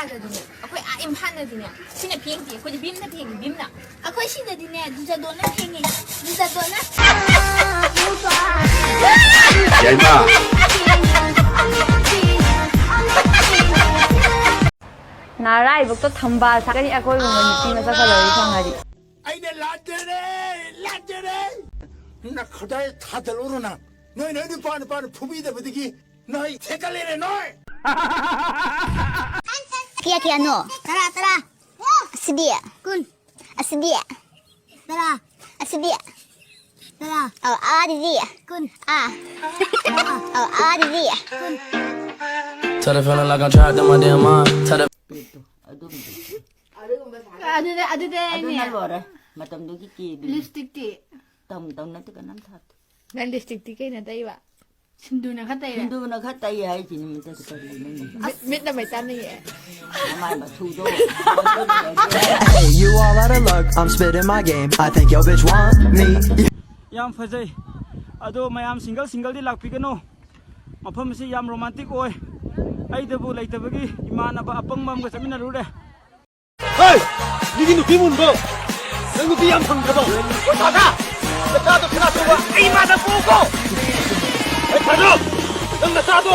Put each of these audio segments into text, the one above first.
ꯌꯥꯗꯗꯤꯅꯦ ꯑꯩꯈꯣꯏ ꯏꯝꯐꯥꯜꯗꯗꯤꯅꯦ ꯁꯤꯅ ꯐꯦꯡꯗꯦ ꯑꯩꯈꯣꯏꯗꯤ ꯕꯤꯝꯅ ꯐꯦꯡꯉꯤ ꯕꯤꯝꯅ ꯑꯩꯈꯣꯏ ꯁꯤꯗꯗꯤꯅꯦ ꯗꯨꯖꯥꯗꯣꯟꯅ ꯐꯦꯡꯉꯤ ꯗꯨꯖꯥꯗꯣꯟꯅ ꯌꯥꯏꯃ 나라이북도 덤바 사건이 아고이고는 느낌을 써서 이상하리. 아이네 라떼네 나 그다에 다들 오르나 너희 어디 빠는 부비다 버디기 너희 색깔내네 너희 Kia no. Tara. Sedia. Kun. Sedia. Tara. Sedia. Tara. Oh, dia. Kun. Oh, dia. Kun. Tell the feeling like I'm trapped in my damn mind. Tell the 아드네 뭐래? 맞담도 기기. 립스틱티 땀 나트가 남탓. 난 립스틱티 걔네 따이와 신두나 갔다 이래 hindu나 갔다 해야지 님 저기 밑나 말 따는 게 아마 맞추도. Hey, you all out of luck. I'm spitting my game. I think your bitch want me. yam fazai ado mayam single di lakpigano mafam si yam romantic oi ai dabu laitabagi imanaba apang mam ga samina rure 헤이 이게 누비 문거 너 누비 양상 가봐 가자 나도 그나 쏘고 이마다 보고 가자 너 나도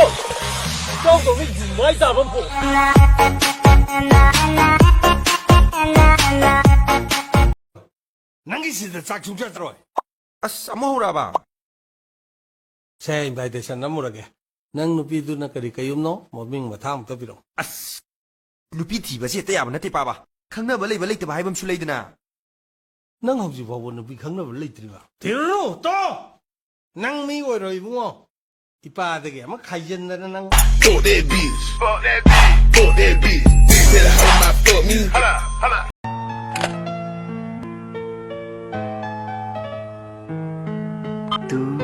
저거 왜 많이 잡은 거 남기시들 싹 죽자 들어 ꯑꯁ ꯑꯃ ꯍꯧꯔꯛꯑꯕ 새 인바이테이션 넘으라게 ꯅꯪ ꯅꯨꯄꯤꯗꯨꯅ ꯀꯔꯤ ꯀꯌꯨꯝꯅꯣ ꯃꯃꯤꯡ ꯃꯊꯥ ꯑꯃꯨꯛꯇ ꯄꯤꯔꯛꯑꯣ ꯑꯁ ꯅꯨꯄꯤ ꯊꯤꯕꯁꯦ ꯍꯦꯛꯇ ꯌꯥꯕ ꯅꯠꯇꯦ ꯄꯥꯕ ꯈꯪꯅꯕ ꯂꯩꯕ ꯂꯩꯇꯕ ꯍꯥꯏꯕ ꯑꯃꯁꯨ ꯂꯩꯗꯅ ꯅꯪ ꯍꯧꯖꯤꯛ ꯐꯥꯎꯕ ꯅꯨꯄꯤ ꯈꯪꯅꯕ ꯂꯩꯇ꯭ꯔꯤꯕ ꯊꯤꯔꯨꯅꯨ ꯇꯣ ꯅꯪ ꯃꯤ ꯑꯣꯏꯔꯣ 이붕어 이빠ꯗꯒꯤ ꯑꯃ ꯈꯥꯏꯖꯤꯟꯗꯅ ꯅꯪ Fuck that bitch Fuck that bitch Fuck that bitch Bitch better hold my fuck me Holla 2,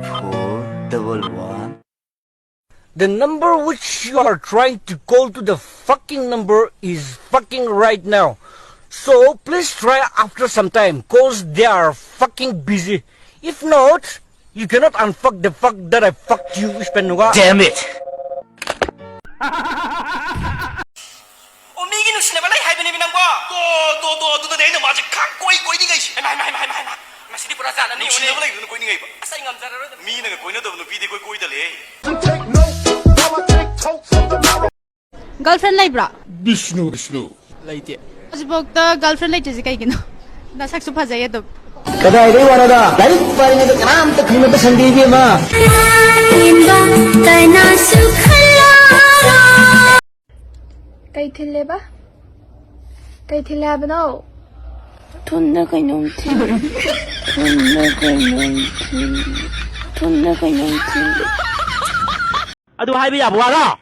4, double 1. The number which you are trying to call to the fucking number is fucking right now. So please try after some time cause they are fucking busy. If not, you cannot unfuck the fuck that I fucked you, Ispenuga. Damn it! 미기는 시네발라 하이베니 비난과 또 내는 아직 강꼬이 꼬이니가 이씨 마이 마시리 브라자 나니 오늘 시네발라 이거는 꼬이니가 이봐 아싸 인감 잘하러 미는 꼬이너도 너 비디 꼬이달래 girlfriend laibra 비ष्ণු 라이티 hojibokta girlfriend laitese kaigino nasaksu phajai ado 그다이 와라다. 라이프 빠르게 그람도 큰것도 선비비 마. kai thileba kai thilabno 돈 나가 넘치. 아도 하이베야 뭐하라